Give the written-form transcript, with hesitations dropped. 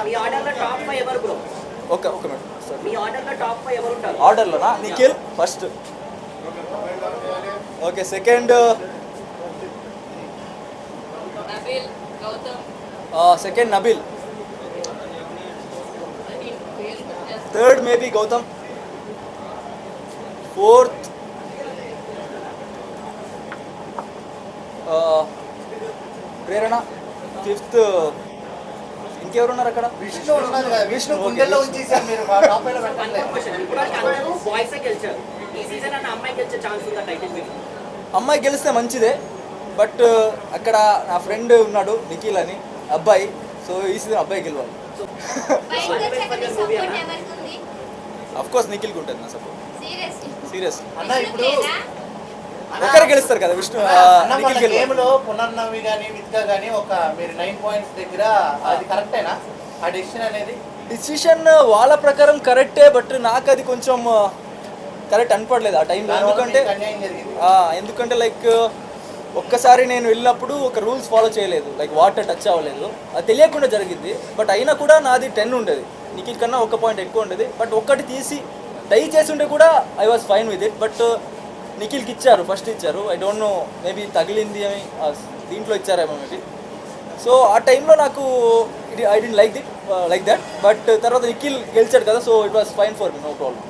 మీ ఆర్డర్లో టాప్ 5 ఎవరు బ్రో? ఒక మినిట్ సార్. మీ ఆర్డర్లో టాప్ 5 ఎవరు ఉంటారు? ఆర్డర్లోనా? Nikhil first. Okay, second Nabeel, Gautam, second Nabil, third maybe Gautam, fourth Prerana, fifth ఇంకెవరున్నారు అక్కడ? విష్ణు ఉన్నారు కదా, విష్ణు గుండెల్లో ఉంచేసారు మీరు టాప్ ఫైవ్ లో పెట్టండి. అందరూ బాయ్సే గెలిచారు. ఈ సీజన్ అన్న అమ్మాయి గెలిచే ఛాన్స్ ఉందా టైటిల్ విన్? అమ్మాయి గెలిస్తే మంచిదే, బట్ అక్కడ నా ఫ్రెండ్ ఉన్నాడు నిఖిల్ అని అబ్బాయి, సో ఈ సీజన్ అబ్బాయి గెలవాలి. అఫ్ కోర్స్ నిఖిల్కి ఉంటుంది నా సపోర్ట్. సీరియస్ అన్న ఇప్పుడు ఒకరు గెలుస్తారు కదా, విష్ణు నిఖిల్ గెలవాలి. గేమ్ లో పునర్నవి కానీ నిత్కా కానీ ఒక మీరు 9 పాయింట్స్ దగ్గర అది కరెక్టేనా ఆ డెసిషన్ అనేది? డిసిషన్ వాళ్ళ ప్రకారం కరెక్టే, బట్ నాకు అది కొంచెం కరెక్ట్ అనిపడలేదు ఆ టైంలో. ఎందుకంటే అన్యాయం జరిగింది. ఎందుకంటే లైక్ ఒక్కసారి నేను వెళ్ళినప్పుడు ఒక రూల్స్ ఫాలో చేయలేదు, లైక్ వాటర్ టచ్ అవ్వలేదు, అది తెలియకుండా జరిగింది. బట్ అయినా కూడా నాది 10 ఉండేది, నిఖిల్ కన్నా 1 పాయింట్ ఎక్కువ ఉండేది. బట్ ఒక్కటి తీసి టై చేసి ఉంటే కూడా I was fine with it. But నిఖిల్కి ఇచ్చారు, ఫస్ట్ ఇచ్చారు. ఐ డోంట్ నో, మేబీ తగిలింది అని దీంట్లో ఇచ్చారేమో మేబీ. సో ఆ టైంలో నాకు I don't like that. But తర్వాత నిఖిల్ గెలిచాడు కదా, so it was fine for me, no problem.